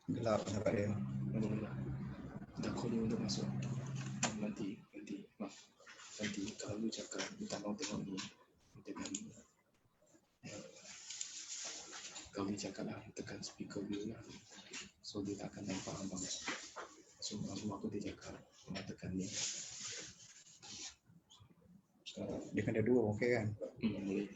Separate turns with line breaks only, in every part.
Gelap pendapat dia.
Tak kau untuk masuk. Nanti kalau lu cakap minta kau tengok ni dengan kau ni cakap lah tekan speaker dulu lah, so dia tak akan nampak abang. So aku dia cakap kau tekan ni.
Dia kan ada dua, okey kan?
Boleh.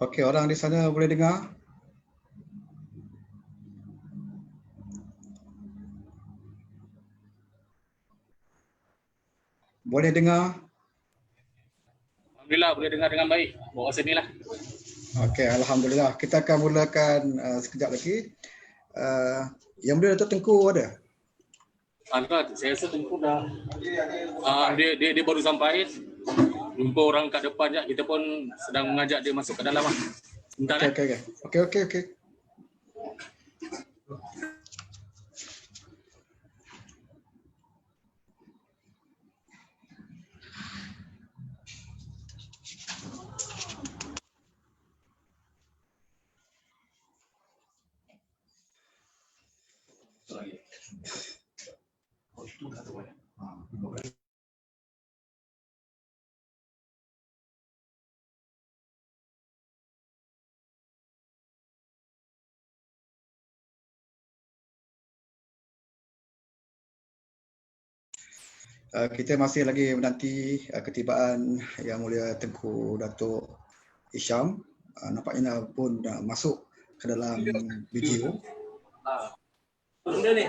Okey, orang di sana boleh dengar? Boleh dengar?
Alhamdulillah boleh dengar dengan baik. Bawa sini lah.
Okey, alhamdulillah. Kita akan mulakan sekejap lagi. Yang mulia Datuk Tengku ada?
Angkat, saya rasa Tengku dah. Dia baru sampai. Jumpa orang kat depan je. Kita pun sedang mengajak dia masuk ke dalam lah. Sebentar
Okey. Kita masih lagi menanti ketibaan Yang Mulia Tengku Datuk Hisham. Nampaknya pun dah masuk ke dalam video.
Benda ni.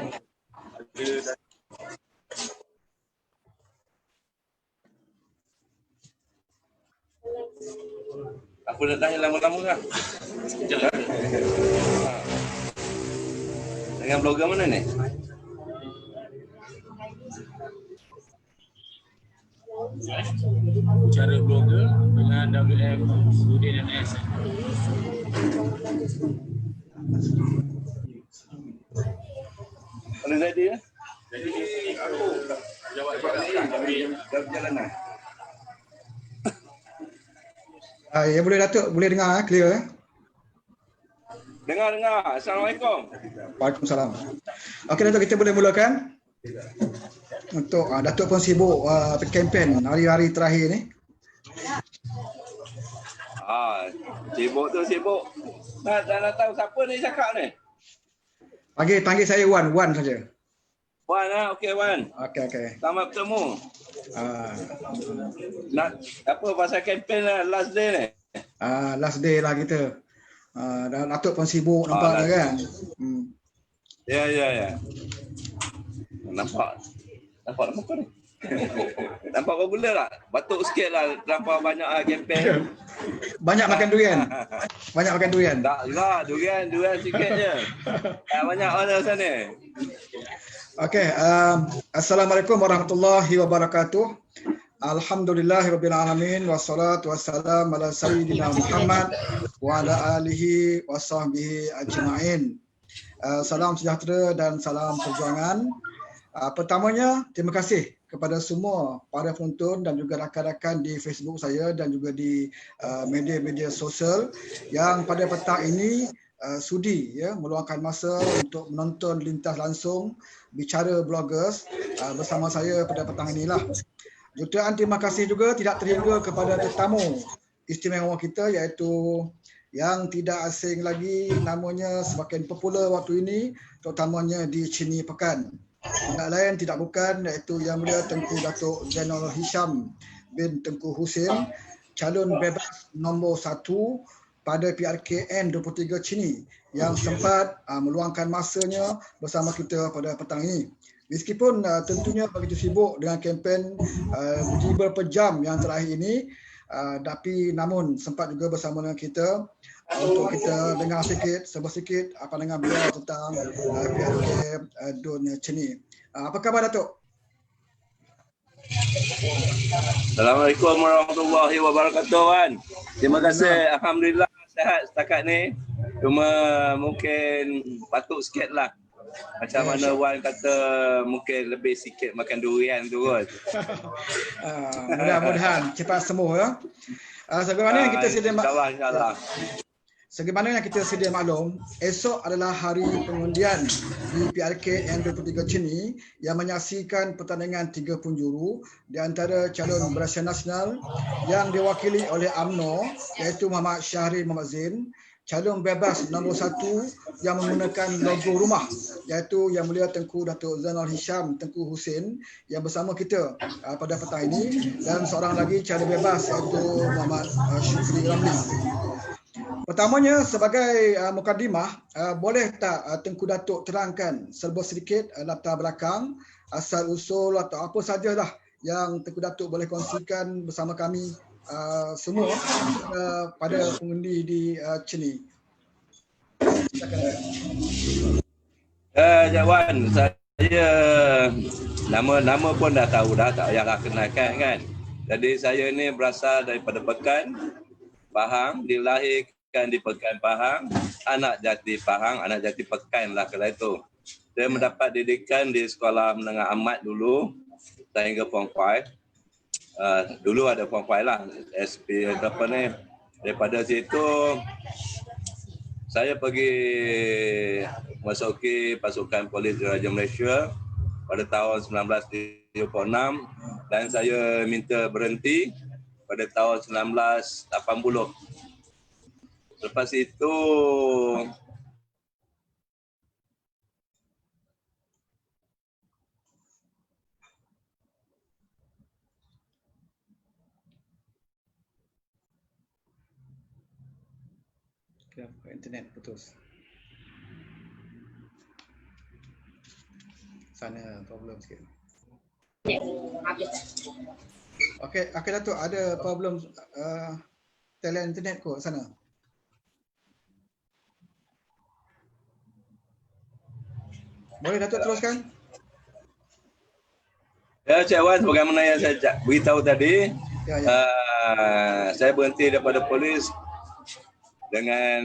Aku nak tanya lama-lama lah.
Sekejap lah.
Dengan blogger mana ni?
Cara blogger dengan WF Student MS.
Mana jadi ya?
Jadi aku jawab
Dah berjalan lah.
Yang Mulia Datuk boleh dengar clear?
Dengar. Assalamualaikum.
Waalaikumsalam. Okey Datuk, kita boleh mulakan. Untuk Datuk pun sibuk kempen hari-hari terakhir ni.
Sibuk. Nak tahu siapa ni cakap ni?
Panggil saya Wan saja.
Wan lah, okey Wan.
Okey.
Selamat bertemu. Nak apa pasal kempen lah, last day ni?
Last day lah kita. Dan Datuk pun sibuk nampaknya kan.
Ya. Nampak apa ni? Nampak popular tak? Batuk sikit lah, terlampau banyak kempen.
Banyak makan durian.
Tak lah, durian sikit je. Banyak orang sana.
Okey, Assalamualaikum warahmatullahi wabarakatuh. Alhamdulillahirabbil alamin wassalatu wassalamu ala sayyidina Muhammad wa ala alihi wasahbihi ajma'in. Salam sejahtera dan salam perjuangan. Pertamanya, terima kasih kepada semua para penonton dan juga rakan-rakan di Facebook saya dan juga di media-media sosial yang pada petang ini sudi meluangkan masa untuk menonton lintas langsung Bicara Bloggers bersama saya pada petang inilah. Jutaan terima kasih juga tidak terhingga kepada tetamu istimewa kita iaitu yang tidak asing lagi, namanya semakin popular waktu ini, terutamanya di Cini Pekan. Tidak lain tidak bukan iaitu Yang Mulia Tengku Datuk Zainal Hisham bin Tengku Husin, calon bebas nombor 1 pada PRKN 23 Cini yang sempat meluangkan masanya bersama kita pada petang ini. Meskipun tentunya begitu sibuk dengan kempen beberapa jam yang terakhir ini, tapi namun sempat juga bersama dengan kita untuk kita dengar sedikit pandangan beliau tentang PRK Dun Cini. Apa khabar Datuk?
Assalamualaikum warahmatullahi wabarakatuh, Wan. Terima kasih. Alhamdulillah sihat setakat ni. Cuma mungkin batuk sikit lah. Macam mana Wan kata mungkin lebih sikit makan durian tu kot.
Mudah-mudahan cepat sembuh ya. Sebagaimana yang kita sedia
InsyaAllah.
Sebagaimana yang kita sedia maklum, esok adalah hari pengundian di PRK N23 Cini yang menyaksikan pertandingan 3 penjuru di antara calon Barisan Nasional yang diwakili oleh UMNO iaitu Muhammad Syahri Muhammad Zain, calon bebas nombor 1 yang menggunakan logo rumah iaitu Yang Mulia Tengku Datuk Zainal Hisham Tengku Husin yang bersama kita pada petang ini, dan seorang lagi calon bebas iaitu Muhammad Syukri Ramli. Pertamanya sebagai mukadimah, boleh tak Tengku Datuk terangkan serba sedikit latar belakang, asal usul atau apa sajalah yang Tengku Datuk boleh kongsikan bersama kami semua pada pengundi di Cini.
Silakan. Wan, saya nama pun dah tahu dah, tak payahlah kenalkan kan. Jadi saya ni berasal daripada Pekan Pahang, dilahirkan di Pekan Pahang, anak jati Pahang, anak jati Pekan lah kala itu. Saya mendapat didikan di Sekolah Menengah Amat dulu, sehingga Form 5. Dulu ada Form 5 lah, SP berapa ni. Daripada situ, saya pergi masuki pasukan Polis Diraja Malaysia pada tahun 1976 dan saya minta berhenti pada tahun 1980. Lepas itu
internet putus. Sana problem sikit. Okey, Datuk ada problem tele internet kot sana. Boleh Datuk teruskan?
ya, Cik Wan, sebagaimana yang saya beritahu tadi,
Ya.
saya berhenti daripada polis dengan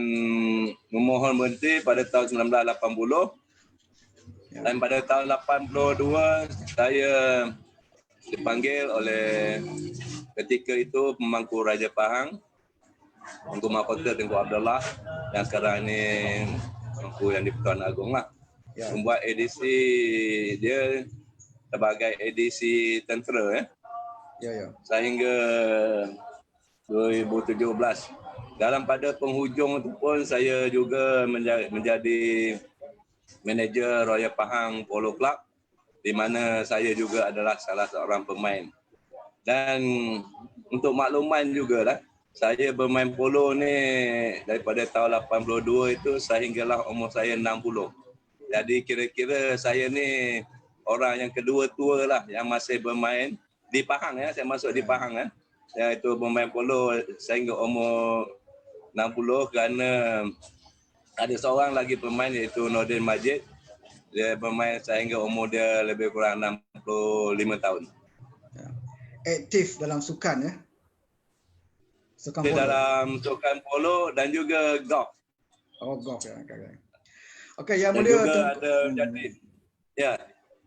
memohon berhenti pada tahun 1980.
Ya.
Dan pada tahun 82 saya dipanggil oleh ketika itu pemangku Raja Pahang, Pemangku Mahkota Tengku Abdullah yang sekarang ini pemangku yang di-Pertuan Agong lah.
Ya.
Membuat edisi dia sebagai edisi tentera
Ya.
sehingga 2017. Dalam pada penghujung itu pun saya juga menjadi manager Royal Pahang Polo Club, di mana saya juga adalah salah seorang pemain. Dan untuk makluman jugalah, saya bermain polo ni daripada tahun 82 itu sehinggalah umur saya 60. Jadi kira-kira saya ni orang yang kedua tua lah yang masih bermain di Pahang ya. Saya masuk di Pahang iaitu bermain polo sehingga umur 60 kerana ada seorang lagi pemain iaitu Nordin Majid. Dia bermain sehingga umur dia lebih kurang 65 tahun.
Ya. Aktif dalam sukan ya. Sukan
Dia
polo.
dalam sukan polo dan juga golf.
Oh, golf ya. Okey, Yang
Dan
Mulia
juga
Tengku.
ada jadi. Ya.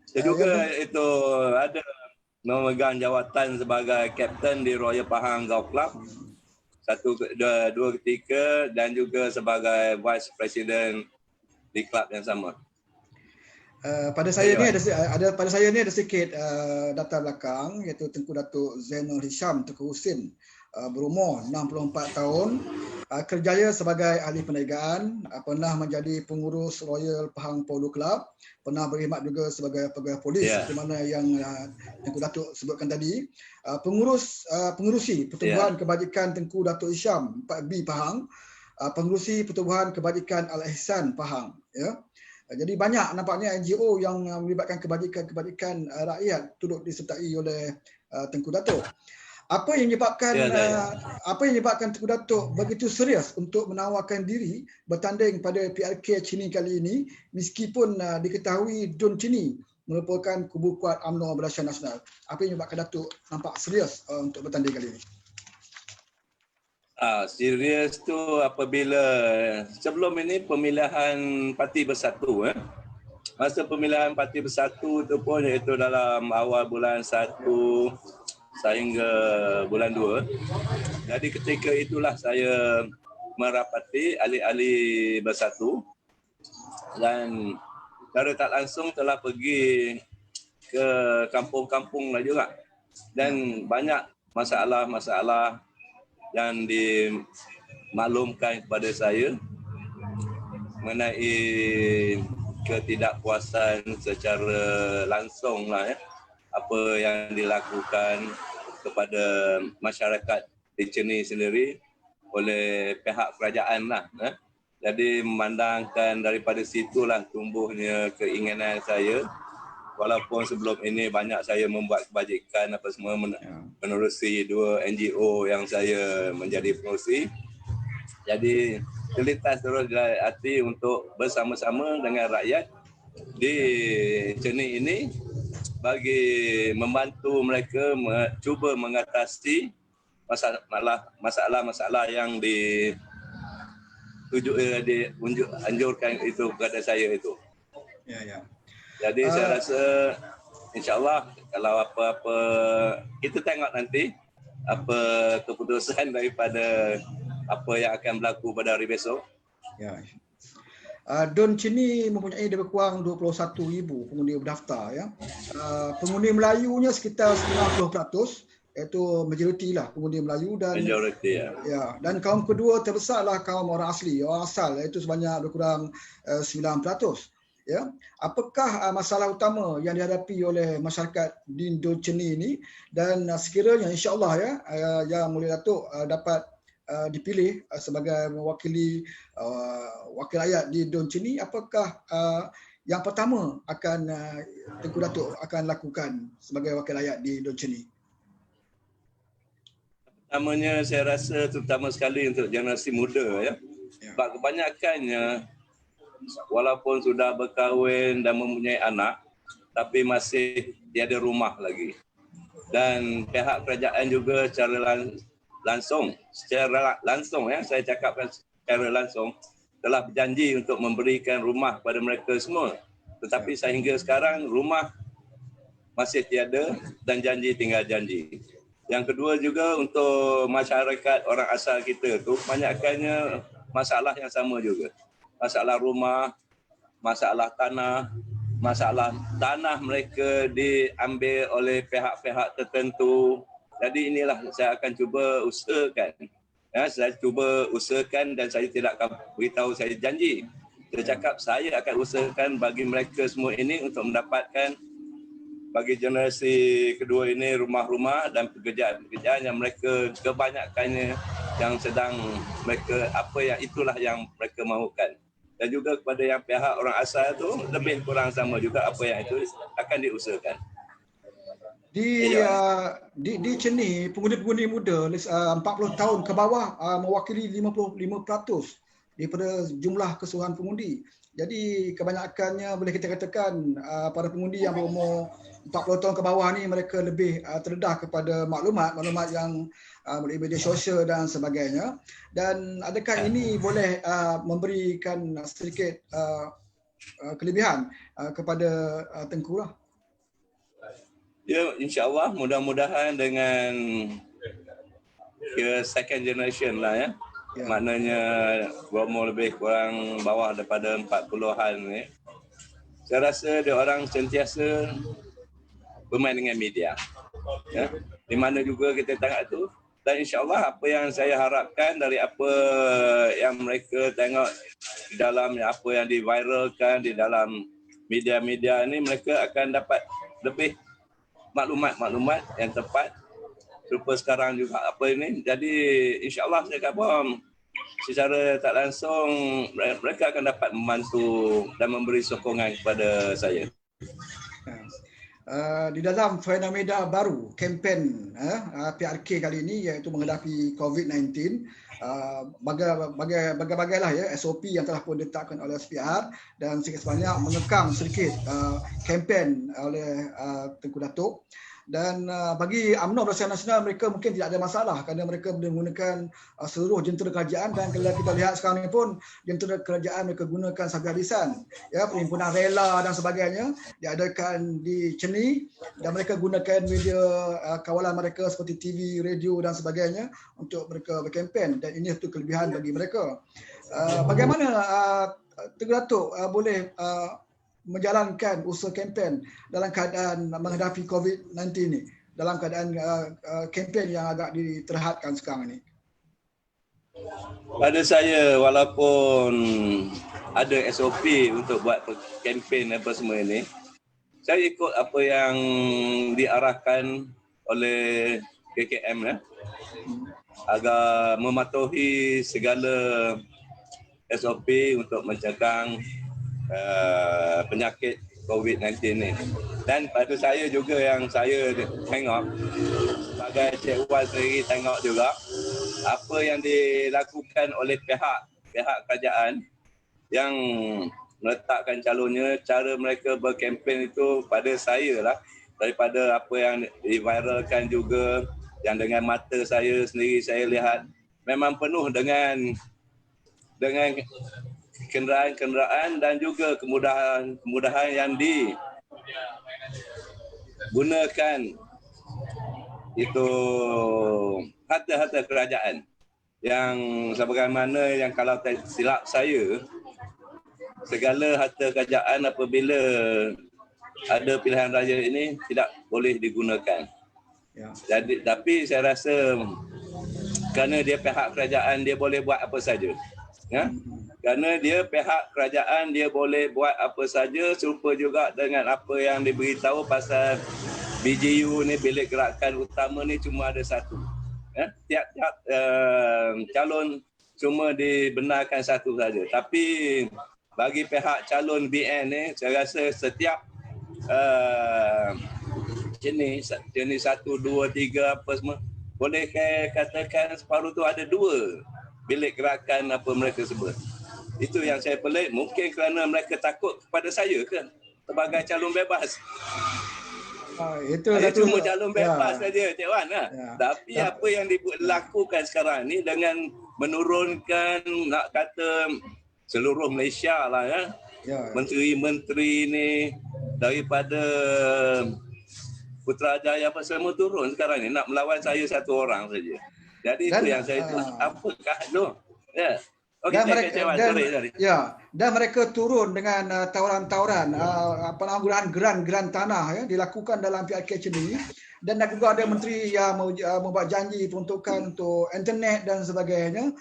Saya juga itu ada memegang jawatan sebagai kapten di Royal Pahang Golf Club. Dua ketika dan juga sebagai vice president di klub yang sama.
Pada saya ni pada saya ni ada sedikit data belakang, iaitu Tengku Datuk Zainul Hisham Tengku Husin, berumur 64 tahun, kerjaya sebagai ahli perniagaan, pernah menjadi pengurus Royal Pahang Polo Club, pernah berkhidmat juga sebagai pegawai polis, di mana yang Tengku Datuk sebutkan tadi, pengurusi Pertubuhan Kebajikan Tengku Datuk Hisham 4B Pahang, pengurusi Pertubuhan Kebajikan Al-Ihsan Pahang, ya. Jadi banyak nampaknya NGO yang melibatkan kebajikan rakyat turut disertai oleh Tengku Datuk. Apa yang menyebabkan Tengku Datuk begitu serius untuk menawarkan diri bertanding pada PRK Chini kali ini, meskipun diketahui Dun Chini merupakan kubu kuat UMNO Barisan Nasional? Apa yang menyebabkan Datuk nampak serius untuk bertanding kali ini?
Serius tu apabila sebelum ini pemilihan Parti Bersatu. Masa pemilihan Parti Bersatu tu pun iaitu dalam awal bulan 1 sehingga bulan 2. Jadi ketika itulah saya merapati ahli-ahli Bersatu dan secara tak langsung telah pergi ke kampung-kampung lah juga. Dan banyak masalah-masalah yang dimaklumkan kepada saya mengenai ketidakpuasan secara langsung lah, apa yang dilakukan kepada masyarakat di Chini sendiri oleh pihak kerajaan lah. Jadi memandangkan daripada situlah tumbuhnya keinginan saya, walaupun sebelum ini banyak saya membuat kebajikan apa semua menerusi 2 NGO yang saya menjadi pengerusi. Jadi terlintas terus dari hati untuk bersama-sama dengan rakyat di Chini ini bagi membantu mereka cuba mengatasi masalah-masalah yang dianjurkan itu kepada saya itu.
Ya.
Jadi saya rasa insya-Allah kalau apa-apa kita tengok nanti apa keputusan daripada apa yang akan berlaku pada hari besok.
Ya. Dun Chini mempunyai lebih kurang 21,000 pengundi berdaftar, ya. Pengundi Melayunya sekitar 90%, iaitu majoriti lah pengundi Melayu, dan
majoriti,
ya, dan kaum kedua terbesarlah kaum orang asli, orang asal, iaitu sebanyak lebih kurang 9%. Ya, apakah masalah utama yang dihadapi oleh masyarakat di Dun Chini ini, dan sekiranya insya-Allah yang Mulia Datuk dapat dipilih sebagai mewakili wakil rakyat di Dun Chini, apakah yang pertama akan Tengku Datuk akan lakukan sebagai wakil rakyat di Dun Chini?
Pertamanya saya rasa terutama sekali untuk generasi muda, ya. Sebab kebanyakannya walaupun sudah berkahwin dan mempunyai anak, tapi masih tiada rumah lagi. Dan pihak kerajaan juga secara langsung, saya cakapkan secara langsung, telah berjanji untuk memberikan rumah kepada mereka semua. Tetapi sehingga sekarang rumah masih tiada dan janji tinggal janji. Yang kedua juga untuk masyarakat orang asal kita tu, kebanyakannya masalah yang sama juga. Masalah rumah, masalah tanah mereka diambil oleh pihak-pihak tertentu. Jadi inilah saya akan cuba usahakan. Ya, saya cuba usahakan dan saya tidak akan beritahu saya janji. Saya cakap saya akan usahakan bagi mereka semua ini untuk mendapatkan bagi generasi kedua ini rumah-rumah dan pekerjaan-pekerjaan yang mereka kebanyakannya yang sedang mereka itulah yang mereka mahukan. Dan juga kepada yang pihak orang asal itu lebih kurang sama juga apa yang itu akan diusahakan.
Di Chini, pengundi-pengundi muda 40 tahun ke bawah mewakili 55% daripada jumlah keseluruhan pengundi. Jadi kebanyakannya boleh kita katakan para pengundi yang berumur 40 tahun ke bawah ni mereka lebih terdedah kepada maklumat yang melalui media sosial dan sebagainya. Dan adakah ini boleh memberikan sedikit kelebihan kepada Tengku lah?
Ya, insya-Allah mudah-mudahan dengan second generation lah, ya. Maknanya berumur lebih kurang bawah daripada 40-an ni. saya rasa dia orang sentiasa bermain dengan media. Ya. Di mana juga kita tengok tu, dan insya-Allah apa yang saya harapkan dari apa yang mereka tengok di dalam apa yang diviralkan di dalam media-media ni, mereka akan dapat lebih maklumat-maklumat yang tepat serupa sekarang juga apa ini. Jadi insya-Allah saya kata secara tak langsung mereka akan dapat membantu dan memberi sokongan kepada saya.
Di dalam fenomena baru kempen PRK kali ini iaitu menghadapi COVID-19, bagailah ya SOP yang telah pun ditetapkan oleh SPR dan sikit sebanyak mengekang sedikit kempen oleh Tengku Datuk. Dan bagi UMNO Barisan Nasional, mereka mungkin tidak ada masalah kerana mereka menggunakan seluruh jentera kerajaan, dan kalau kita lihat sekarang ini pun jentera kerajaan mereka gunakan sampai-habisan. Ya, perhimpunan rela dan sebagainya diadakan di Ceni dan mereka gunakan media kawalan mereka seperti TV, radio dan sebagainya untuk mereka berkempen, dan ini satu kelebihan bagi mereka. Bagaimana Tengku Datuk boleh menjalankan usaha kempen dalam keadaan menghadapi COVID-19 ni, dalam keadaan kempen yang agak diterhadkan sekarang ni?
Pada saya, walaupun ada SOP untuk buat kempen apa semua ini, saya ikut apa yang diarahkan oleh KKM ya, agar mematuhi segala SOP untuk mencegah penyakit COVID-19 ni. Dan pada saya juga yang saya tengok sebagai Cik Wan sendiri tengok juga apa yang dilakukan oleh pihak kerajaan yang meletakkan calonnya, cara mereka berkempen itu pada saya lah, daripada apa yang diviralkan juga, yang dengan mata saya sendiri saya lihat memang penuh dengan kenderaan-kenderaan dan juga kemudahan yang digunakan itu harta-harta kerajaan yang sebagaimana yang kalau silap saya, segala harta kerajaan apabila ada pilihan raya ini tidak boleh digunakan. Jadi tapi saya rasa kerana dia pihak kerajaan, dia boleh buat apa saja. Ya? Kerana dia pihak kerajaan, dia boleh buat apa saja, serupa juga dengan apa yang diberitahu pasal BGU ni, bilik gerakan utama ni cuma ada satu. Ya? Tiap-tiap calon cuma dibenarkan satu saja. Tapi bagi pihak calon BN ni, saya rasa setiap jenis 1, 2, 3 apa semua, boleh katakan separuh tu ada 2 bilik gerakan apa mereka sebut. Itu yang saya pelik, mungkin kerana mereka takut kepada saya ke sebagai calon bebas. Saya cuma calon bebas saja, Cik Wan. Tapi apa yang dilakukan sekarang ni dengan menurunkan, nak kata seluruh Malaysia lah ya, menteri-menteri ni daripada Putrajaya apa semua turun sekarang ni nak melawan saya satu orang saja. Jadi itu yang saya apakah tu? Ya. Okey,
dan mereka turun dengan tawaran-tawaran penggunaan geran tanah ya dilakukan dalam PRK Ceni, dan juga ada menteri yang membuat janji peruntukan untuk internet dan sebagainya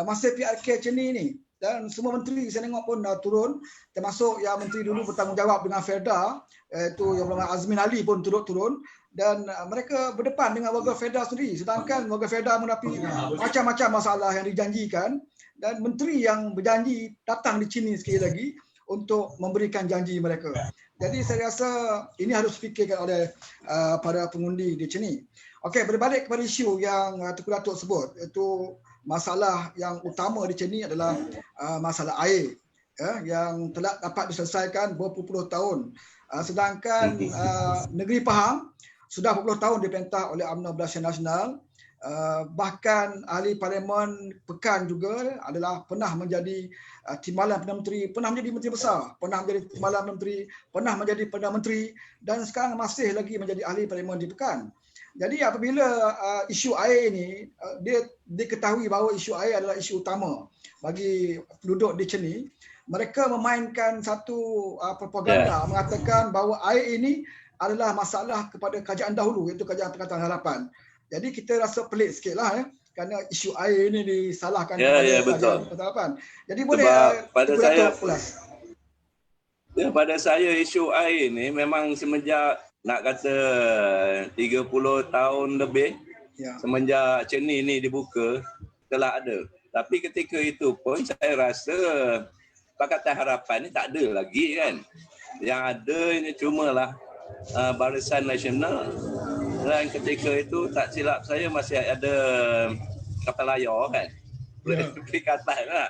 masa PRK Ceni ni. Dan semua menteri saya tengok pun turun, termasuk yang menteri dulu bertanggungjawab dengan Felda, iaitu yang bernama Azmin Ali pun turun, dan mereka berdepan dengan warga Felda sendiri, sedangkan warga Felda menghadapi macam-macam masalah yang dijanjikan, dan menteri yang berjanji datang di sini sekali lagi untuk memberikan janji mereka. Jadi saya rasa ini harus difikirkan oleh para pengundi di sini. Okey, berbalik kepada isu yang Tengku Datuk sebut, iaitu masalah yang utama di sini adalah masalah air yang telah dapat diselesaikan berpuluh-puluh tahun. Sedangkan negeri Pahang sudah berpuluh tahun diperintah oleh UMNO Barisan Nasional. Bahkan ahli parlimen Pekan juga adalah pernah menjadi timbalan Perdana Menteri, pernah menjadi menteri besar, pernah menjadi timbalan menteri, pernah menjadi Perdana Menteri, dan sekarang masih lagi menjadi ahli parlimen di Pekan. Jadi apabila isu air ini, dia diketahui bahawa isu air adalah isu utama bagi penduduk di Ceni, mereka memainkan satu propaganda mengatakan bahawa air ini adalah masalah kepada kerajaan dahulu, iaitu kerajaan Pakatan Harapan. Jadi kita rasa pelik sikitlah kerana isu air ini disalahkan kepada kerajaan Pakatan Harapan. Jadi boleh
pada saya
ulas.
Ya, pada saya isu air ini memang semenjak nak kata 30 tahun lebih semenjak Ceni ini dibuka telah ada. Tapi ketika itu pun saya rasa Pakatan Harapan ni tak ada lagi kan. Yang ada ini cumalah Barisan Nasional, dan ketika itu tak silap saya masih ada kapal layar kan. Perikatan lah.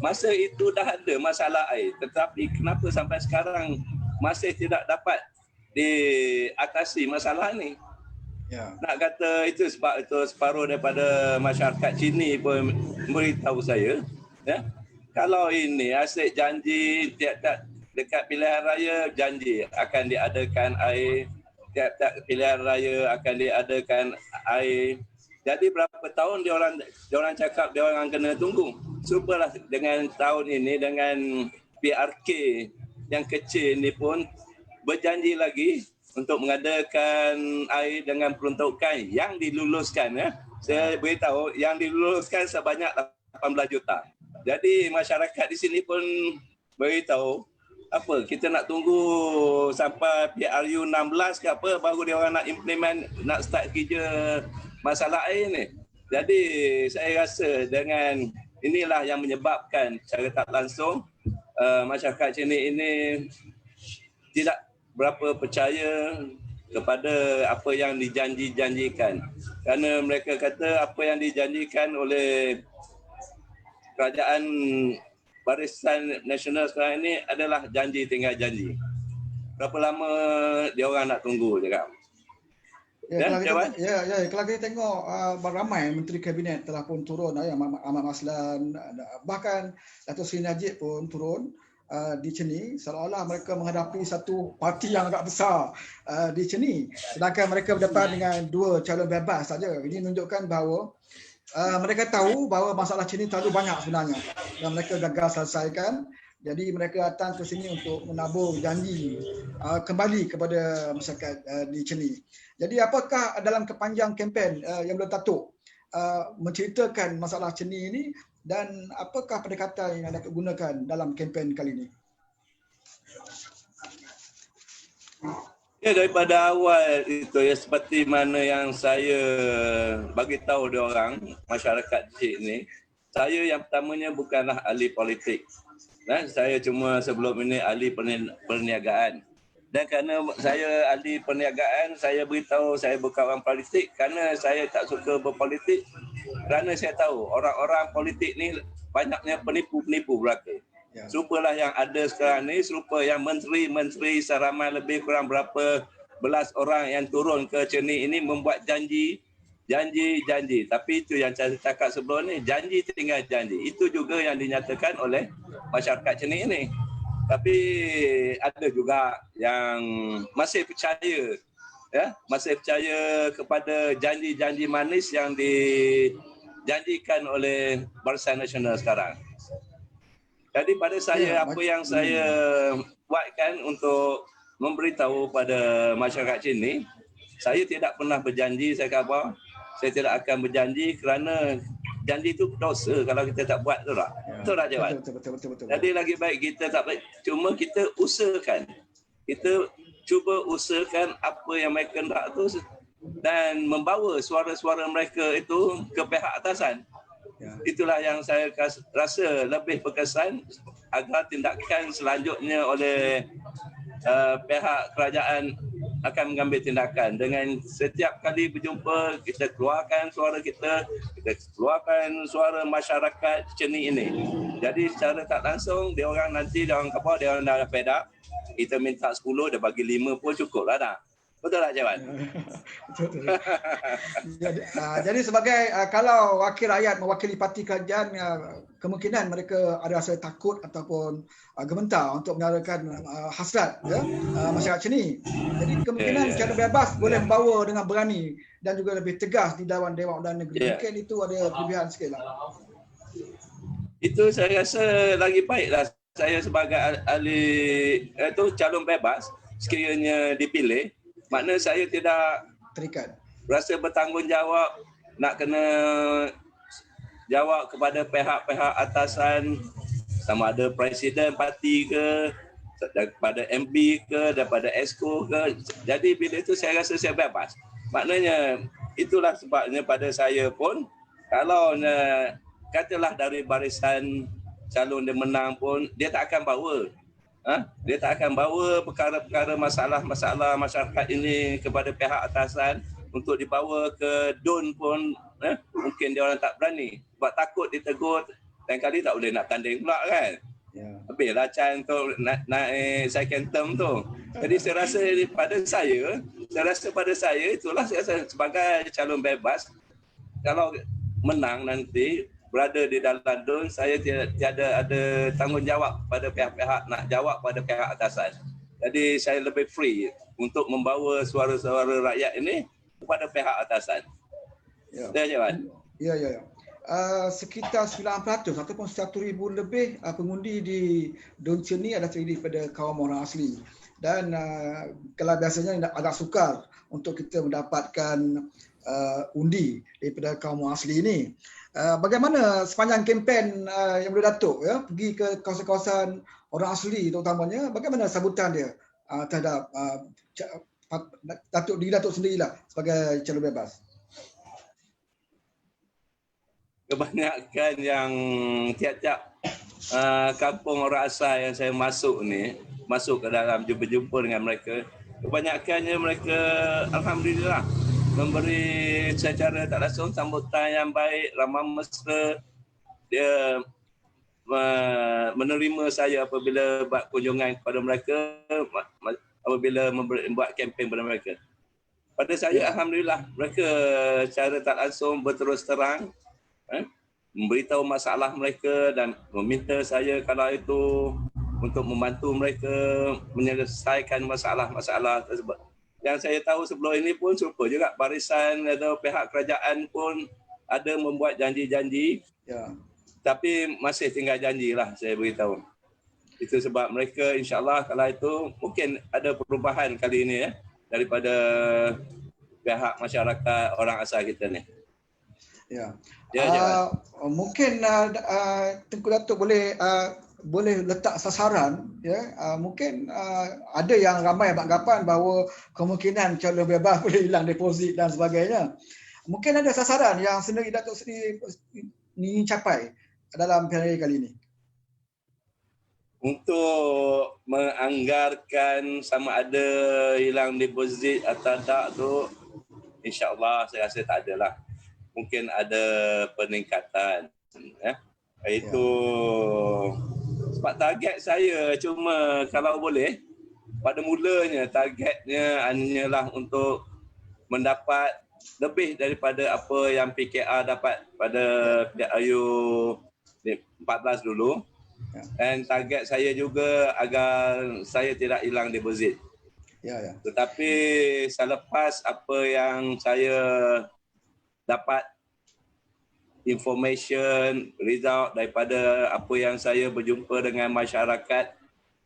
Masa itu dah ada masalah air, tetapi kenapa sampai sekarang masih tidak dapat diatasi masalah ni? Nak kata itu sebab itu separuh daripada masyarakat sini pun beritahu saya, kalau ini asyik janji tiap-tiap dekat pilihan raya janji akan diadakan air, tiap-tiap pilihan raya akan diadakan air. Jadi berapa tahun dia orang cakap dia orang kena tunggu. Supalah dengan tahun ini dengan PRK yang kecil ni pun berjanji lagi untuk mengadakan air dengan peruntukan yang diluluskan. Saya beritahu yang diluluskan sebanyak 18 juta. Jadi masyarakat di sini pun beritahu apa kita nak tunggu sampai PRU 16 ke apa baru dia orang nak implement, nak start kerja masalah air ni. Jadi saya rasa dengan inilah yang menyebabkan secara tak langsung masyarakat sini ini tidak berapa percaya kepada apa yang dijanji-janjikan. Kerana mereka kata apa yang dijanjikan oleh kerajaan Barisan Nasional sekarang ini adalah janji tinggal janji. Berapa lama dia orang nak tunggu cakap?
Kalau kita tengok ramai menteri kabinet telah pun turun, Ahmad Maslan, bahkan Datuk Seri Najib pun turun di Ceni, seolah-olah mereka menghadapi satu parti yang agak besar di Ceni, sedangkan mereka berdepan dengan 2 calon bebas saja. Ini menunjukkan bahawa mereka tahu bahawa masalah Ceni terlalu banyak sebenarnya dan mereka gagal selesaikan. Jadi mereka datang ke sini untuk menabur janji kembali kepada masyarakat di Ceni. Jadi apakah dalam kepanjang kempen yang belum Datuk menceritakan masalah Ceni ini dan apakah pendekatan yang Datuk gunakan dalam kempen kali ini?
Ya, daripada awal itu ya seperti mana yang saya bagi tahu dia orang masyarakat di sini, saya yang pertamanya bukanlah ahli politik. Dan saya cuma sebelum ini ahli perniagaan. Dan kerana saya ahli perniagaan, saya beritahu saya bukan orang politik kerana saya tak suka berpolitik. Kerana saya tahu orang-orang politik ni banyaknya penipu-penipu belaka. Serupalah yang ada sekarang ni, serupa yang menteri-menteri seramai lebih kurang berapa belas orang yang turun ke Ceni ini membuat janji. Tapi itu yang saya cakap sebelum ni, janji tinggal janji. Itu juga yang dinyatakan oleh masyarakat Ceni ini. Tapi ada juga yang masih percaya, masih percaya kepada janji-janji manis yang dijanjikan oleh Barisan Nasional sekarang. Jadi pada saya apa yang saya buatkan untuk memberitahu pada masyarakat sini, saya tidak pernah berjanji, saya kata saya tidak akan berjanji kerana janji itu dosa kalau kita tak buat, betul tak? Betul tak Jawan? Betul. Jadi lagi baik kita tak baik, cuma kita usahakan. Kita cuba usahakan apa yang mereka nak tu dan membawa suara-suara mereka itu ke pihak atasan. Itulah yang saya rasa lebih berkesan agar tindakan selanjutnya oleh pihak kerajaan akan mengambil tindakan. Dengan setiap kali berjumpa, kita keluarkan suara kita keluarkan suara masyarakat Ceni ini. Jadi secara tak langsung, dia orang nanti, dia orang dah fed up. Kita minta 10, dia bagi 5 pun cukup lah dah. Betul tak Jawan?
Betul. Jadi sebagai kalau wakil rakyat mewakili parti kerajaan, kemungkinan mereka ada rasa takut ataupun gementar untuk menyuarakan hasrat masyarakat Ceni. Jadi kemungkinan cara bebas boleh membawa dengan berani dan juga lebih tegas di Dewan Undangan Negeri. Mungkin itu ada kelebihan sikit lah.
itu saya rasa lagi baiklah saya sebagai ahli calon bebas sekiranya dipilih, makna saya tidak
terikat.
rasa bertanggungjawab nak kena jawab kepada pihak-pihak atasan, sama ada presiden parti ke, daripada MB ke, daripada EXCO ke. Jadi bila itu saya rasa saya bebas. Maknanya itulah sebabnya pada saya pun, kalau katalah dari barisan calon dia menang pun, dia tak akan bawa. Dia tak akan bawa perkara-perkara masalah-masalah masyarakat ini kepada pihak atasan untuk dibawa ke DUN pun. Mungkin dia orang tak berani. Sebab takut ditegur, lain kali tak boleh nak tanding pula kan. Habislah Chan tu naik second term tu. Jadi saya rasa pada saya itulah saya rasa sebagai calon bebas, kalau menang nanti berada di dalam DUN, saya tiada ada tanggungjawab pada pihak-pihak nak jawab pada pihak atasan. Jadi saya lebih free untuk membawa suara-suara rakyat ini kepada pihak atasan.
Ya. Sekitar 9% ataupun 1,000 lebih pengundi di DUN Cerni adalah terdiri daripada kaum orang asli. Dan kalau biasanya agak sukar untuk kita mendapatkan undi daripada kaum orang asli ini. Bagaimana sepanjang kempen yang boleh Datuk pergi ke kawasan-kawasan orang asli terutamanya, bagaimana sambutan dia terhadap Datuk sendirilah sebagai calon bebas?
Kebanyakan yang tiap-tiap kampung orang asal yang saya masuk ke dalam jumpa-jumpa dengan mereka, kebanyakannya mereka alhamdulillah memberi secara tak langsung sambutan yang baik, ramah mesra. Dia menerima saya apabila buat kunjungan kepada mereka, apabila buat kempen kepada mereka. Pada saya alhamdulillah mereka secara tak langsung berterus terang memberitahu masalah mereka dan meminta saya kalau itu untuk membantu mereka menyelesaikan masalah-masalah tersebut. Yang saya tahu sebelum ini pun serupa juga, barisan atau pihak kerajaan pun ada membuat janji-janji, tapi masih tinggal janjilah saya beritahu. Itu sebab mereka insya-Allah kalau itu mungkin ada perubahan kali ini daripada pihak masyarakat orang asal kita ni.
Mungkin Tengku Datuk boleh letak sasaran, mungkin ada yang ramai beranggapan bahawa kemungkinan calon bebas boleh hilang deposit dan sebagainya. Mungkin ada sasaran yang sendiri Datuk sendiri ingin capai dalam pilihan kali ini.
Untuk menganggarkan sama ada hilang deposit atau tak tu, insya-Allah saya rasa tak adalah. Mungkin ada peningkatan. Itu sebab target saya cuma kalau boleh pada mulanya targetnya hanyalah untuk mendapat lebih daripada apa yang PKR dapat pada PKRU 14 dulu. Dan target saya juga agar saya tidak hilang deposit. Tetapi selepas apa yang saya dapat information, result daripada apa yang saya berjumpa dengan masyarakat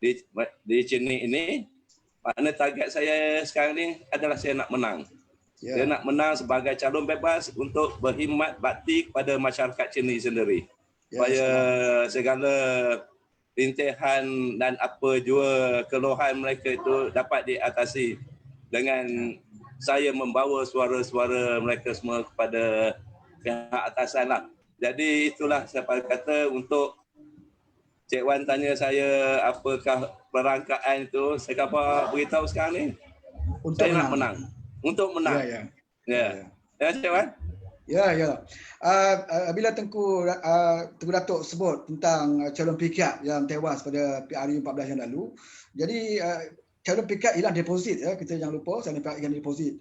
di Cerni ini, makna target saya sekarang ni adalah saya nak menang. Saya nak menang sebagai calon bebas untuk berkhidmat bakti kepada masyarakat Cerni sendiri. Supaya segala rintihan dan apa jua keluhan mereka itu dapat diatasi dengan saya membawa suara-suara mereka semua kepada pihak atasan lah. Jadi itulah saya kata untuk Cik Wan tanya saya apakah perangkaan itu, saya kata beritahu sekarang ni untuk saya nak menang. Untuk menang. Ya Cik Wan? Bila Tengku Datuk sebut tentang calon PKR yang tewas pada PRU 14 yang lalu, jadi calon PKR hilang deposit, kita jangan lupa calon PKR hilang deposit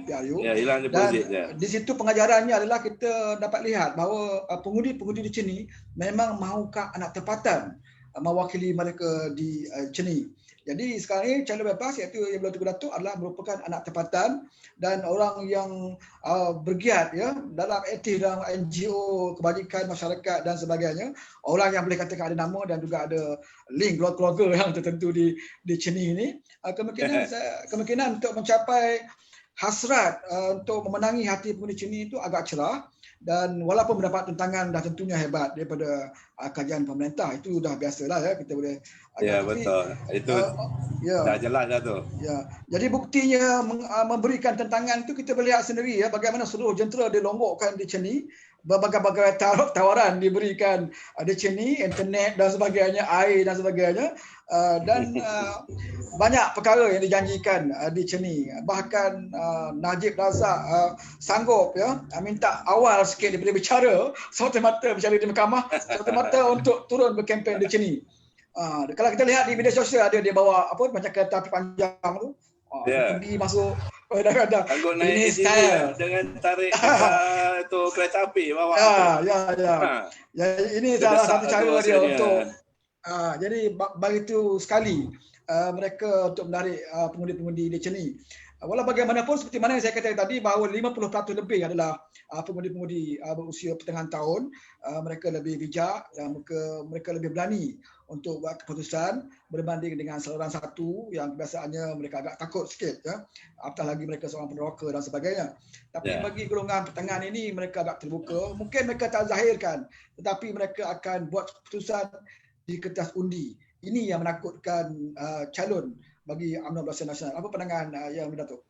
PRU. Hilang deposit. Dan di situ pengajarannya adalah kita dapat lihat bahawa pengundi-pengundi di Cerni memang mahukah anak tempatan mewakili mereka di Cerni.
Jadi sekarang ini calon bebas iaitu Yang Bertuan Datuk adalah merupakan anak tempatan dan orang yang bergiat ya dalam aktif dalam NGO, kebajikan masyarakat dan sebagainya. Orang yang boleh katakan ada nama dan juga ada link keluarga yang tertentu di Cheni ini. Kemungkinan untuk mencapai hasrat untuk memenangi hati pengundi Cheni itu agak cerah. Dan walaupun mendapat tentangan dah tentunya hebat daripada kajian pemerintah, itu dah biasalah ya, kita boleh
Ya, betul. Itu dah jelas dah tu.
Ya. Jadi buktinya memberikan tentangan itu kita boleh lihat sendiri ya bagaimana seluruh jentera dilonggokkan di Cheni, berbagai-bagai tawaran diberikan di Cheni, internet dan sebagainya, air dan sebagainya, dan banyak perkara yang dijanjikan di Cheni. Bahkan Najib Razak sanggup ya minta awal sikit daripada bicara, semata-mata bicara di mahkamah, semata-mata untuk turun berkempen di Cheni. Kalau kita lihat di media sosial dia bawa apa macam kereta api panjang tu. Pergi masuk kadang-kadang.
Anggot naik style dengan tarik tu kereta api bawa.
Ya, ini salah satu cara dia untuk jadi bagi itu sekali mereka untuk menarik pengundi-pengundi di Cheni. Walau bagaimanapun seperti mana yang saya katakan tadi bahawa 50% lebih adalah pengundi-pengundi berusia pertengahan tahun. Mereka lebih bijak dan mereka lebih berani untuk buat keputusan berbanding dengan seorang satu yang biasanya mereka agak takut sikit ya. Apatah lagi mereka seorang peneroka dan sebagainya. Tapi bagi golongan pertengahan ini mereka agak terbuka. Mungkin mereka tak zahirkan tetapi mereka akan buat keputusan di kertas undi. Ini yang menakutkan calon bagi UMNO Barisan Nasional. Apa pandangan Yang Berdatuk?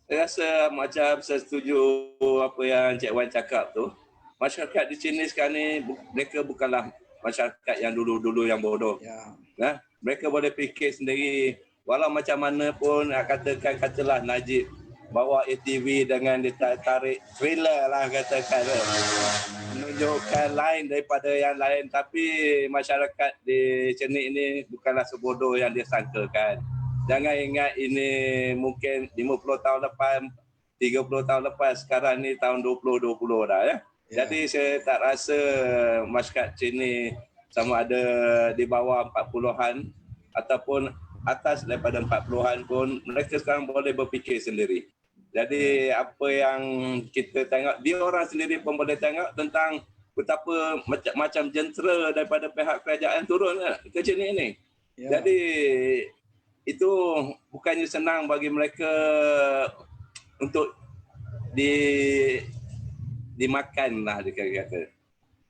Saya rasa macam saya setuju apa yang Encik Wan cakap tu. Masyarakat di sini sekarang ni mereka bukanlah masyarakat yang dulu-dulu yang bodoh. Nah, mereka boleh fikir sendiri walau macam mana pun katalah Najib bawa ATV dengan ditarik trailer lah katakan. Menunjukkan lain daripada yang lain tapi masyarakat di Cheni ini bukanlah sebodoh yang dia sangkakan. Jangan ingat ini mungkin 50 tahun lepas, 30 tahun lepas, sekarang ni tahun 2020 dah ya. Jadi saya tak rasa masyarakat Cheni sama ada di bawah 40-an ataupun atas daripada 40-an pun mereka sekarang boleh berfikir sendiri. Jadi apa yang kita tengok, dia orang sendiri pun boleh tengok tentang betapa macam jentera daripada pihak kerajaan turun ke Cheni ini. Jadi itu bukannya senang bagi mereka untuk dimakan lah dia kata.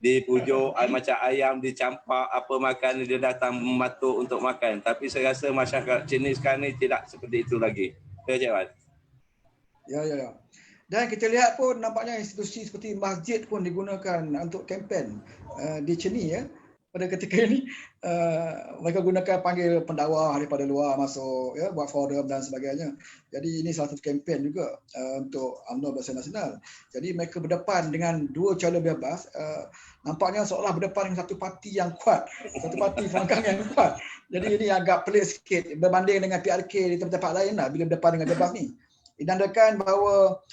Dipujuk macam ayam dicampak apa makan dia datang mematuk untuk makan. Tapi saya rasa masyarakat Cheni sekarang ni tidak seperti itu lagi. Terjawab.
Ya. Dan kita lihat pun nampaknya institusi seperti masjid pun digunakan untuk kempen di Cheni ya. Pada ketika ini mereka gunakan panggil pendakwa daripada luar masuk ya buat forum dan sebagainya. Jadi ini salah satu kempen juga untuk UMNO Barisan Nasional. Jadi mereka berdepan dengan dua calon bebas, nampaknya seolah berdepan dengan satu parti yang kuat, satu parti pembangkang yang kuat. Jadi ini agak pelik sikit berbanding dengan PRK di tempat-tempat lain lah bila berdepan dengan bebas ni. Dinandakan bahawa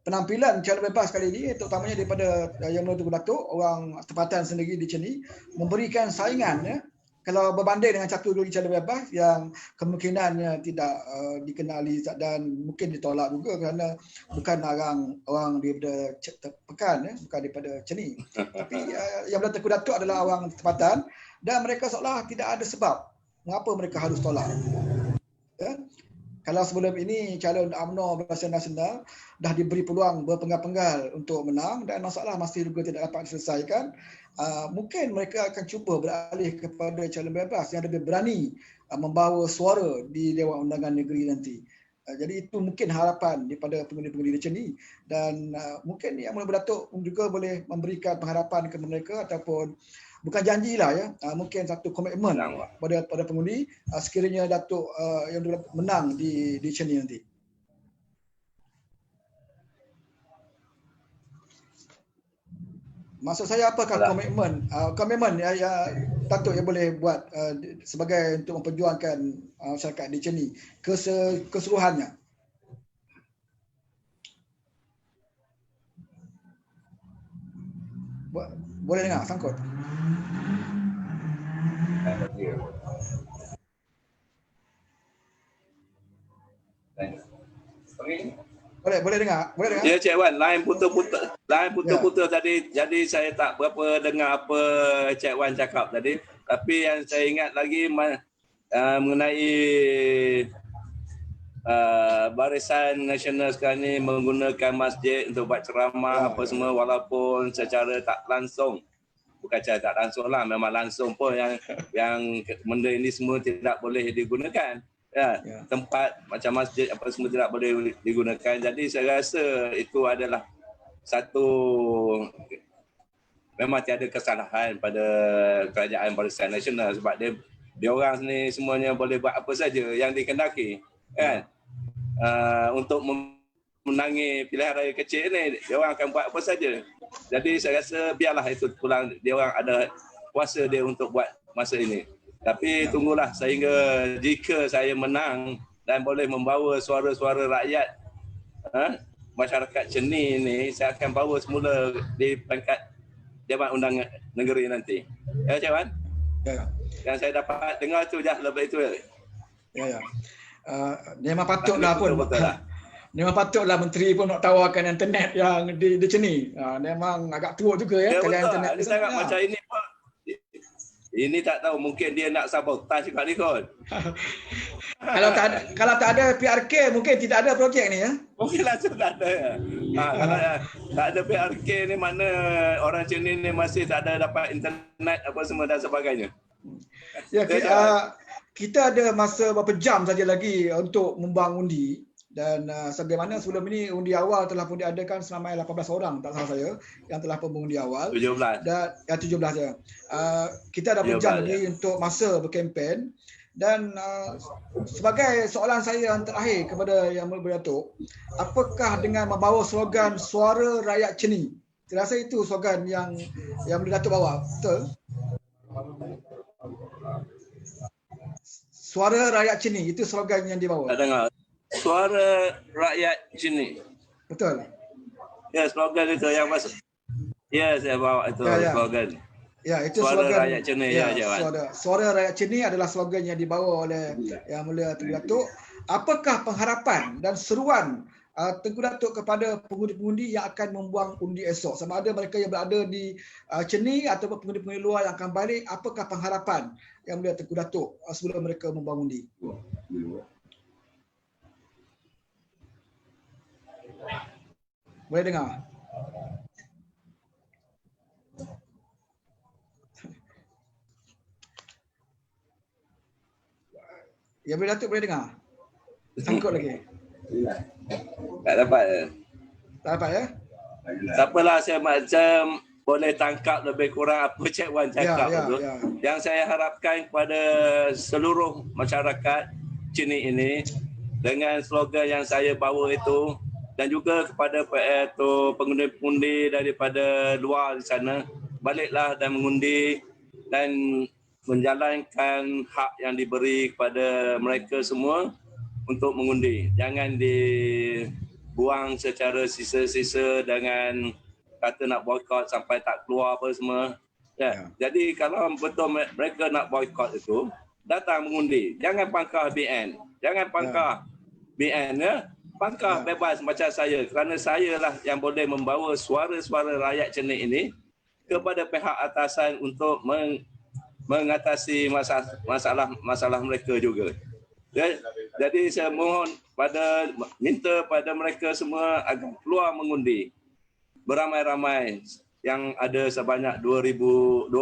penampilan calon bebas kali ini terutamanya daripada Yang Bertuan Datuk orang tempatan sendiri di Cheni memberikan saingan ya. Kalau berbanding dengan satu dua calon bebas yang kemungkinannya tidak dikenali dan mungkin ditolak juga kerana bukan orang daripada Pekan ya, bukan daripada Cheni. Tapi Yang Bertuan Datuk adalah orang tempatan dan mereka seolah tidak ada sebab mengapa mereka harus tolak. Ya. Kalau sebelum ini calon UMNO Barisan Nasional dah diberi peluang berpenggal-penggal untuk menang dan masalah masih juga tidak dapat diselesaikan, mungkin mereka akan cuba beralih kepada calon bebas yang lebih berani membawa suara di Dewan Undangan Negeri nanti. Jadi itu mungkin harapan daripada pengundi-pengundi di Cheni dan mungkin Yang Berdatuk juga boleh memberikan pengharapan kepada mereka ataupun bukan janjilah ya, mungkin satu komitmen pada pengundi sekiranya Datuk yang menang di Cheni nanti. Maksud saya apakah komitmen ya Datuk yang boleh buat sebagai untuk memperjuangkan masyarakat di Cheni keseluruhannya. Boleh dengar sangkut? Boleh dengar? Boleh dengar?
Ya Cik Wan, line putus-putus tadi. Jadi saya tak berapa dengar apa Cik Wan cakap tadi. Tapi yang saya ingat lagi mengenai Barisan Nasional sekarang ni menggunakan masjid untuk buat ceramah apa semua, walaupun secara tak langsung. Bukan secara tak langsung lah, memang langsung pun yang benda ini semua tidak boleh digunakan. Tempat macam masjid apa semua tidak boleh digunakan. Jadi saya rasa itu adalah satu, memang tiada kesalahan pada Kerajaan Barisan Nasional sebab dia orang ni semuanya boleh buat apa saja yang dikendaki, kan? Untuk menangi pilihan raya kecil ni, dia orang akan buat apa saja. Jadi saya rasa biarlah itu pulang, dia orang ada kuasa dia untuk buat masa ini. Tapi tunggulah sehingga jika saya menang dan boleh membawa suara-suara rakyat, masyarakat Ceni ini, saya akan bawa semula di peringkat Jabatan Undangan Negeri nanti. Ya Cik Wan?
Ya.
Yang saya dapat dengar tu je lebih itu.
Ya. Memang patutlah pun.
Betul lah.
Memang patutlah menteri pun nak tawarkan internet yang di Ceni. Memang agak teruk juga ya kalau internet
di sana. Macam ini pun. Ini tak tahu, mungkin dia nak sabotaj juga ni kot.
Kalau tak ada PRK mungkin tidak ada projek ni ya.
Mungkin langsung tak ada. Kalau tak ada PRK ni, mana orang Ceni ni masih tak ada dapat internet apa semua dan sebagainya.
Ya, kita ada masa beberapa jam saja lagi untuk membuang undi. Dan sebagaimana sebelum ini undi awal telah pun diadakan selama 18 orang, tak salah saya, yang telah pun mengundi awal.
17.
Dan 17 ya. Kita ada berjam lagi untuk masa berkempen. Dan sebagai soalan saya yang terakhir kepada Yang Mulia Datuk, apakah dengan membawa slogan Suara Rakyat Ceni? Saya rasa itu slogan yang Mulia Datuk bawa, betul? Suara Rakyat Ceni, itu slogan yang dibawa.
Tak dengar. Suara Rakyat Ceni.
Betul.
Ya, slogan itu yang masuk. Ya, saya bawa itu slogan.
Ya, itu
Suara
slogan
Rakyat Ceni
Suara Rakyat Ceni adalah slogan yang dibawa oleh Yang Mulia Tengku Datuk. Apakah pengharapan dan seruan Tengku Datuk kepada pengundi-pengundi yang akan membuang undi esok? Sama ada mereka yang berada di Ceni ataupun pengundi-pengundi luar yang akan balik, apakah pengharapan Yang Mulia Tengku Datuk sebelum mereka membuang undi? Boleh dengar? Ya, boleh Datuk boleh dengar? Sangkut lagi.
Tak dapat.
Tak dapat ya?
Tak apalah, saya macam boleh tangkap lebih kurang apa Cik Wan cakap tu. Yang saya harapkan kepada seluruh masyarakat Ceni ini dengan slogan yang saya bawa itu, dan juga kepada pengundi-pengundi daripada luar di sana, baliklah dan mengundi dan menjalankan hak yang diberi kepada mereka semua untuk mengundi. Jangan dibuang secara sisa-sisa dengan kata nak boykot sampai tak keluar apa semua. Jadi kalau betul mereka nak boykot itu, datang mengundi. Jangan pangkah BN. Jangan pangkah BN ya. Pangkah bebas macam saya, kerana saya lah yang boleh membawa suara-suara rakyat Ceni ini kepada pihak atasan untuk mengatasi masalah mereka juga. Jadi saya minta pada mereka semua agar keluar mengundi beramai-ramai, yang ada sebanyak 21,000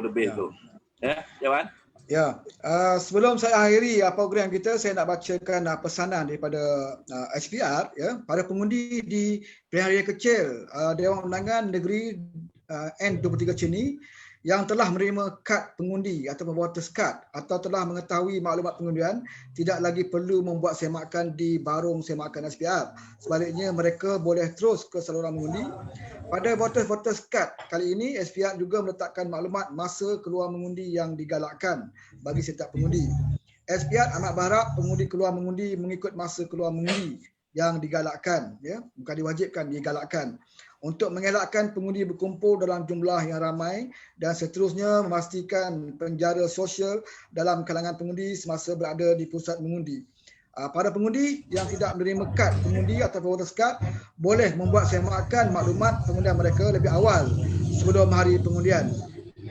lebih tu. Ya, Wan?
Ya, sebelum saya akhiri program kita, saya nak bacakan pesanan daripada SPR ya, pada pengundi di pilihan raya kecil Dewan Undangan Negeri N23 Ceni yang telah menerima kad pengundi atau voters card atau telah mengetahui maklumat pengundian, tidak lagi perlu membuat semakan di barung semakan SPR. Sebaliknya, mereka boleh terus ke saluran mengundi. Pada voters card kali ini, SPR juga meletakkan maklumat masa keluar mengundi yang digalakkan bagi setiap pengundi. SPR amat berharap pengundi keluar mengundi mengikut masa keluar mengundi yang digalakkan, ya, bukan diwajibkan, digalakkan. untuk mengelakkan pengundi berkumpul dalam jumlah yang ramai dan seterusnya memastikan penjara sosial dalam kalangan pengundi semasa berada di pusat mengundi. Para pengundi yang tidak menerima kad pengundi atau voters card boleh membuat semakan maklumat pengundian mereka lebih awal sebelum hari pengundian.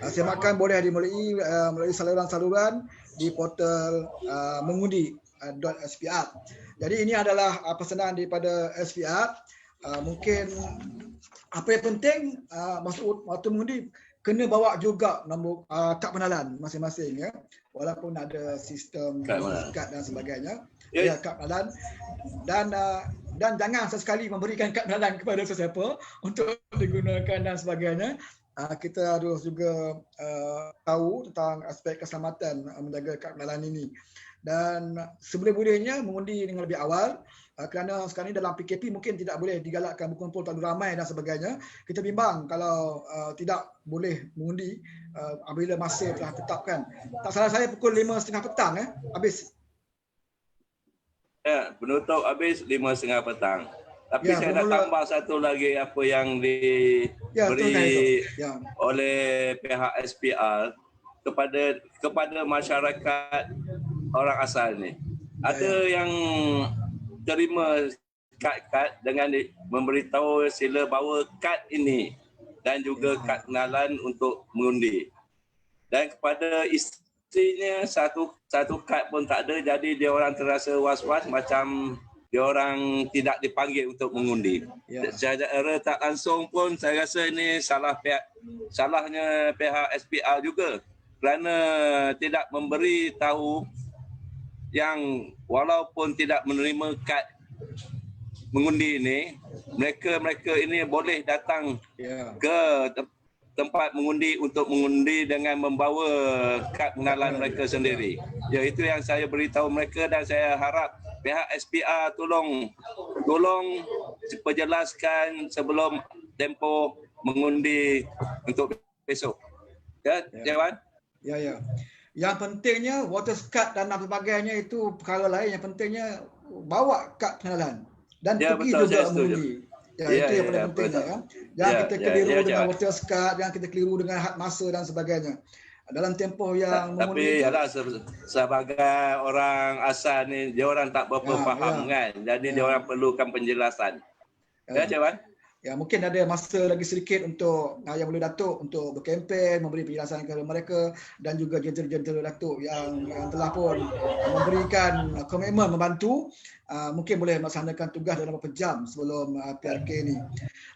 Semakan boleh dimulai melalui saluran-saluran di portal mengundi.spr. Jadi ini adalah pesanan daripada SPR. Mungkin apa yang penting waktu mengundi kena bawa juga nombor kad pengenalan masing-masing, ya, walaupun ada sistem kad dan sebagainya. Ya, kad pengenalan dan jangan sesekali memberikan kad pengenalan kepada sesiapa untuk digunakan dan sebagainya. Kita harus juga tahu tentang aspek keselamatan menjaga kad pengenalan ini. Dan seboleh-bolehnya mengundi dengan lebih awal, kerana sekarang ini dalam PKP mungkin tidak boleh digalakkan berkumpul terlalu ramai dan sebagainya. Kita bimbang kalau tidak boleh mengundi apabila masa telah tetapkan. Tak salah saya pukul 5.30 petang habis.
Ya, penutup habis 5.30 petang. Tapi ya, saya nak tambah satu lagi apa yang diberi oleh pihak SPR kepada masyarakat orang asal ni. Ada yang terima kad dengan memberitahu sila bawa kad ini dan juga kad kenalan untuk mengundi. Dan kepada isterinya satu kad pun tak ada, jadi dia orang terasa was-was macam dia orang tidak dipanggil untuk mengundi. Secara tak langsung pun saya rasa ini salahnya pihak SPR juga kerana tidak memberi tahu yang walaupun tidak menerima kad mengundi ini, mereka ini boleh datang ke tempat mengundi untuk mengundi dengan membawa kad pengenalan mereka sendiri. Ya, itu yang saya beritahu mereka dan saya harap pihak SPR tolong perjelaskan sebelum tempoh mengundi untuk besok. Ya, Dewan?
Ya. Yang pentingnya voters card dan sebagainya itu perkara lain. Yang pentingnya bawa kad pengenalan dan pergi juga mengundi. Itu yang paling pentingnya. Jangan kita keliru dengan voters card, jangan kita keliru dengan had masa dan sebagainya. Dalam tempoh yang
mengundi. Tapi yalah, sebagai orang asal ni, dia orang tak berapa faham kan. Jadi dia orang perlukan penjelasan. Ya, Cawan?
Ya, mungkin ada masa lagi sedikit untuk Yang Mulia Datuk untuk berkempen, memberi penjelasan kepada mereka dan juga jentera-jentera Datuk yang telah pun memberikan komitmen membantu, mungkin boleh melaksanakan tugas dalam beberapa jam sebelum PRK ini.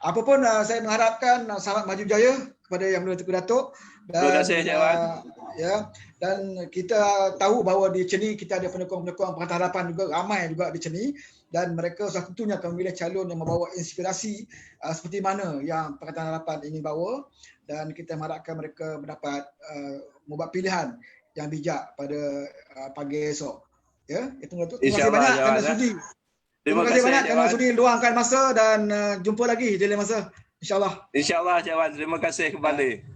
Apapun saya mengharapkan selamat maju jaya kepada Yang Mulia Datuk.
Terima kasih, Cawan.
Dan kita tahu bahawa di Ceni kita ada penyokong-penyokong Pakatan Harapan juga, ramai juga di Ceni. Dan mereka sudah tentunya akan memilih calon yang membawa inspirasi seperti mana yang Pakatan Harapan ingin bawa, dan kita mengharapkan mereka mendapat membuat pilihan yang bijak pada pagi esok. Ya, itu untuk. Terima kasih banyak kerana sudi. Terima kasih banyak kerana sudi luangkan masa dan jumpa lagi di lain masa, insya-Allah.
Insya-Allah, Cawan. Terima kasih kembali.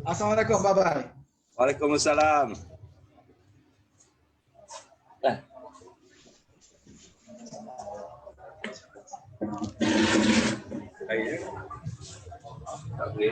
Assalamualaikum, bye-bye.
Waalaikumsalam. Okay.